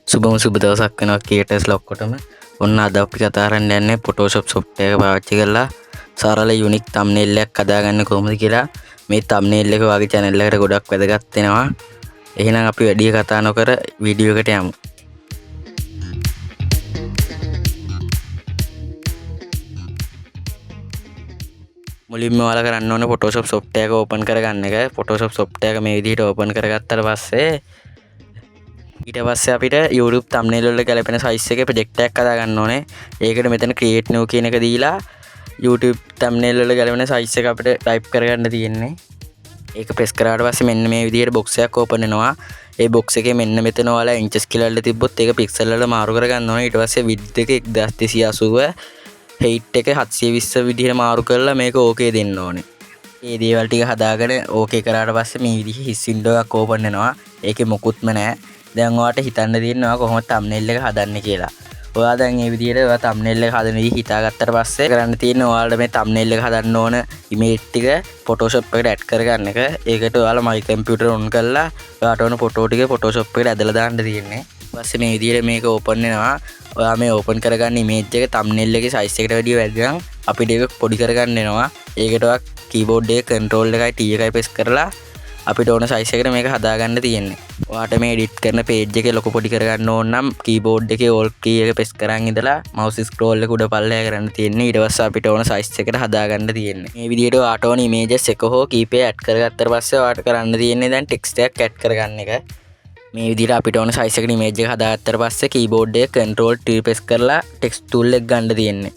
සුබම සුබ දවසක් වෙනවා ක්‍රියේටර්ස්ලා ඔක්කොටම. ඔන්න අද අපි කතා කරන්න යන්නේ Photoshop software එක පාවිච්චි කරලා සරල යුනික් thumbnail එකක් හදාගන්න කොහොමද කියලා. මේ thumbnail එක වගේ channel එකකට ගොඩක් වැදගත් වෙනවා. එහෙනම් අපි වැඩි කතා නොකර වීඩියෝ එකට යමු. මුලින්ම ඔයාලා කරන්න ඕනේ Photoshop software එක open කරගන්න එක. Photoshop software එක මේ විදිහට open කරගත්තාට පස්සේ ඊට පස්සේ අපිට YouTube thumbnail වල ගැලපෙන size එකේ project එකක් හදා ගන්න ඕනේ. ඒකට මෙතන create new කියන එක දීලා YouTube thumbnail වල ගැලපෙන size එක අපිට type කරගන්න තියෙන්නේ. ඒක press කරාට පස්සේ මෙන්න මේ විදිහට box එකක් open වෙනවා. ඒ box එකේ මෙන්න මෙතන ඔයාලා inches කියලා වල තිබ්බොත් ඒක pixel වල මාරු කරගන්න ඕනේ. ඊට පස්සේ width එක 1280 height එක 720 විදිහට මාරු කරලා මේක okay දෙන්න ඕනේ. මේ දේවල් ටික හදාගෙන okay කරාට පස්සේ මේ විදිහේ his window එකක් open වෙනවා. ඒකේ මොකුත්ම නැහැ. දැන් ඔයාලට හිතන්න තියෙනවා කොහොමද thumbnail එක හදන්නේ කියලා. ඔයා දැන් මේ විදිහට ඔයා thumbnail එක හදන විදිහ හිතාගත්තට පස්සේ කරන්න තියෙන්නේ ඔයාලට මේ thumbnail එක හදන්න ඕන image ටික Photoshop එකට add කරගන්න එක. ඒකට ඔයාලා my computer on කරලා ඔයාට ඕන photo ටික Photoshop එකට ඇදලා දාන්න තියෙන්නේ. ඊපස්සේ මේ විදිහට මේක open වෙනවා. ඔයා මේ open කරගන්න image එක thumbnail එකේ size එකට වැඩිය වැඩි නම් අපිට ඒක පොඩි කරගන්න වෙනවා. ඒකට ඔයා keyboard එකේ control එකයි T එකයි press කරලා අපිට ඕන size එකට මේක හදාගන්න තියෙන්නේ. ඔයාට මේ edit කරන page එකේ ලොකු පොඩි කරගන්න ඕන නම් keyboard එකේ alt key එක press කරන් ඉඳලා mouse scroll එක උඩ පල්ලෙහා කරන්න තියෙන්නේ. ඊට පස්සේ අපිට ඕන size එකට හදාගන්න තියෙන්නේ. මේ විදිහට ඔයාට ඕන images එක හෝ කීපය add කරගත්තට පස්සේ ඔයාට කරන්න තියෙන්නේ දැන් text එකක් add කරගන්න එක. මේ විදිහට අපිට ඕන size එකට image එක හදාගත්තට පස්සේ keyboard එකේ control T press කරලා text tool එක ගන්න තියෙන්නේ.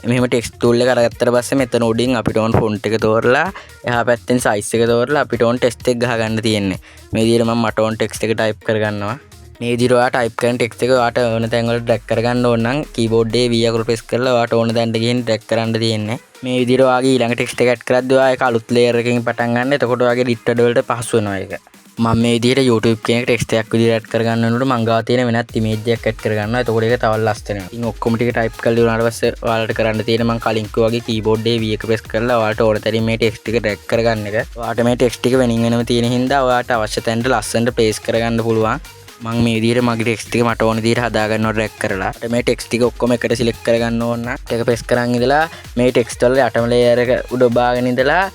මෙහෙම text tool එක අරගත්තට පස්සේ මෙතන උඩින් අපිට ඕන font එක තෝරලා එහා පැත්තෙන් size එක තෝරලා අපිට ඕන text එක ගහ ගන්න තියෙන්නේ. මේ විදිහට මම මට ඕන text එක type කරගන්නවා. මේ විදිහට ඔයා type කරන text එක ඔයාට ඕන තැන් වල drag කරගන්න ඕන නම් keyboard එකේ V අකුර press කරලා ඔයාට ඕන තැනට ගිහින් drag කරන්න තියෙන්නේ. මේ විදිහට ඔයාගේ ඊළඟ text එක add කරද්දී ඔයා ඒක අලුත් layer එකකින් පටන් ගන්න. එතකොට ඔයාගේ edit වලට පහසු වෙනවා ඒක. මම මේ විදිහට YouTube කියන එක text එකක් විදිහට add කරගන්න වෙනකොට මං ගාව තියෙන වෙනත් image එකක් add කරගන්නවා. එතකොට ඒක තව ලස්සන වෙනවා. ඉතින් ඔක්කොම ටික type කරලා ඉවරනාට පස්සේ ඔයාලට කරන්න තියෙන මං කලින් කිව්වා වගේ keyboard එකේ V එක press කරලා ඔයාලට ඕන තරම් මේ text ටික drag කරගන්න එක. ඔයාට මේ text ටික වෙනින් වෙනම තියෙන හින්දා ඔයාට අවශ්‍ය තැනට ලස්සනට place කරගන්න පුළුවන්. මං මේ විදිහට මගේ text ටික මට ඕන විදිහට හදා ගන්නවා drag කරලා. මේ text ටික ඔක්කොම එකට select කරගන්න ඕන නම් ඒක press කරන් ඉඳලා මේ text වල යටම layer එක උඩ බාගෙන ඉඳලා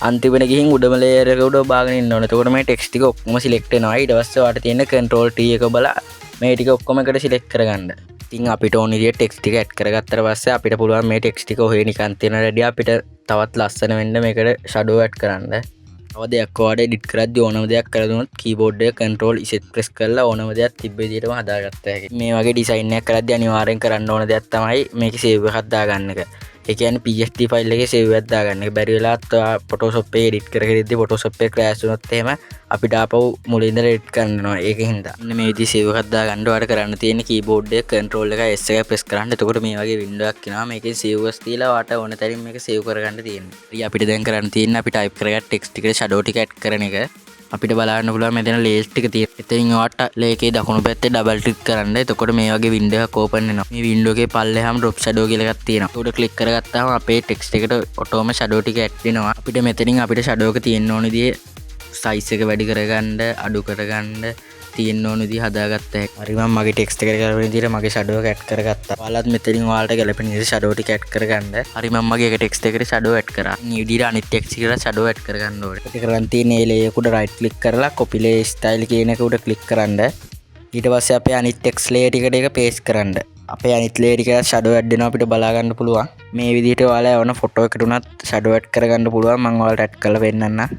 අන්තිමට ගිහින් උඩම layer එක උඩ බාගෙන ඉන්න ඕනේ. එතකොට මේ text ටික ඔක්කොම select වෙනවා. ඊට පස්සේ ඔයාලට තියෙන control T එක බලා මේ ටික ඔක්කොම එකට select කරගන්න. ඉතින් අපිට ඕන විදිහට text ටික add කරගත්තට පස්සේ අපිට පුළුවන් මේ text ටික ඔහේ නිකන් තියෙන රෙඩිය අපිට තවත් ලස්සන වෙන්න මේකට shadow add කරන්න. තව දෙයක් ඔයාලට edit කරද්දී ඕනම දෙයක් කරලා දුන්නොත් keyboard එක control Z press කරලා ඕනම දෙයක් තිබ්බ විදිහටම හදාගත්ත හැකි. මේ වගේ design එකක් කරද්දී අනිවාර්යෙන් කරන්න ඕන දෙයක් තමයි මේකේ save එකක් දාගන්න එක. ඒ කියන්නේ PSD ෆයිල් එකේ save එකක් දාගන්න එක. බැරි වෙලාවත් Photoshop එකේ edit කරගෙනදී Photoshop එක crash වුණොත් එහෙම අපිට ආපහු මුලින් ඉඳලා edit කරන්න වෙනවා. ඒකෙන් හින්දා මෙන්න මේ විදිහේ save එකක් දාගන්න ඔයාලට කරන්න තියෙන්නේ keyboard එකේ control එක S එකයි press කරන්න. එතකොට මේ වගේ window එකක් එනවා. මේකේ save as තියලා ඔයාට ඕන තරම් මේක save කරගන්න තියෙන්නේ. ඉතින් අපිට දැන් කරන්න තියෙන්නේ අපි type කරගත්ත text ටිකට shadow ටික add කරන එක. අපිට බලන්න පුළුවන් මෙතන layers ටික තියෙනවා. එතනින් ඔයාට ලේකේ දකුණු පැත්තේ double click කරන්න. එතකොට මේ වගේ window එකක් open වෙනවා. මේ window එකේ පල්ලෙහාම drop shadow කියලා එකක් තියෙනවා. උඩ click කරගත්තාම අපේ text එකට ඔටෝම shadow ටික add වෙනවා. අපිට මෙතනින් අපිට shadow එක තියෙන්න ඕන විදිහේ size එක වැඩි කරගන්න, අඩු කරගන්න තියෙන්න ඕන විදිහ හදාගත්ත හැකි. හරි මම මගේ text එකට කරගෙන විදිහට මගේ shadow එක add කරගත්තා. ඔයාලත් මෙතනින් ඔයාලට ගැලපෙන විදිහට shadow ටික add කරගන්න. හරි මම මගේ එක text එකට shadow add කරා. මේ විදිහට අනිත් text එකට shadow add කරගන්න ඕනේ. ඒක කරන් තියෙන මේ layer උඩ right click කරලා copy layer style කියන එක උඩ click කරන්න. ඊට පස්සේ අපේ අනිත් text layer ටිකට ඒක paste කරන්න. අපේ අනිත් layer එකට shadow add වෙනවා අපිට බලා ගන්න පුළුවන්. මේ විදිහට ඔයාලා යවන photo එකට උනත් shadow add කරගන්න පුළුවන්. මම ඔයාලට add කරලා පෙන්නන්නම්.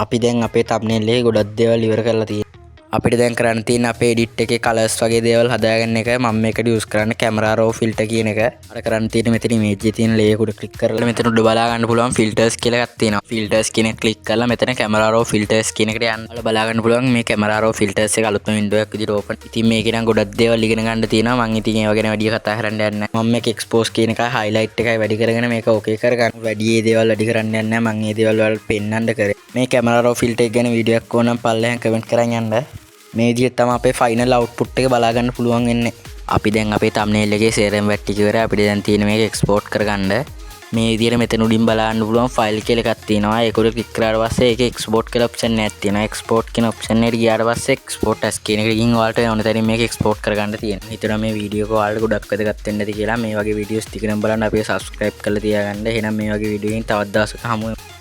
අපි දැන් අපේ thumbnail එකේ ගොඩක් දේවල් ඉවර කරලා තියෙනවා. අපිට දැන් කරන්න තියෙන අපේ edit එකේ colors වගේ දේවල් හදාගන්න එක. මම මේකට use කරන්නේ camera raw filter කියන එක. අර කරන්න තියෙන මෙතන image එකේ තියෙන layer උඩ click කරලා මෙතන උඩ බලා ගන්න පුළුවන් filters කියලා එකක් තියෙනවා. filters කියන එක click කරලා මෙතන camera raw filters කියන එකට යන්න. ඔයාලා බලා ගන්න පුළුවන් මේ camera raw filters එක අලුත්ම window එකක් විදිහට open. ඉතින් මේකේ නම් ගොඩක් දේවල් ඉගෙන ගන්න තියෙනවා. මම ඉතින් ඒව ගැන වැඩි කතා කරන්න යන්නේ නැහැ. මම මේක expose කියන එකයි highlight එකයි වැඩි කරගෙන මේක okay කරගන්න. වැඩි ඒ දේවල් වැඩි කරන්න යන්නේ නැහැ. මම මේ දේවල් වල පෙන්නන්න කරේ. මේ camera raw filter එක ගැන වීඩියෝ එකක් ඕනම් පල්ලෙහාන් comment කරන් යන්න. මේ විදිහට තමයි අපේ ෆයිනල් අවුට්පුට් එක බලා ගන්න පුළුවන් වෙන්නේ. අපි දැන් අපේ thumbnail එකේ සේරම වැට් ටික ඉවරයි. අපිට දැන් තියෙන මේක export කරගන්න. මේ විදිහට මෙතන උඩින් බලන්න පුළුවන් ෆයිල් කියලා එකක් තියෙනවා. ඒක උඩ ක්ලික් කරාට පස්සේ ඒකේ එක්ස්පෝර්ට් කියලා ඔප්ෂන් එකක් තියෙනවා. එක්ස්පෝර්ට් කියන ඔප්ෂන් එකට ගියාට පස්සේ එක්ස්පෝර්ට් ඇස් කියන එකට ගිහින් ඔයාලට ඕන තරම් මේක එක්ස්පෝර්ට් කරගන්න තියෙනවා. හිතනවා මේ වීඩියෝ එක ඔයාලට ගොඩක් වැදගත් වෙන්න ඇති කියලා. මේ වගේ වීඩියෝස් ටිකනම් බලන්න අපිව සබ්ස්ක්‍රයිබ් කරලා තියාගන්න. එහෙනම් මේ වගේ වීඩියෝ එකකින් තවත් දවසක හමු වෙමු.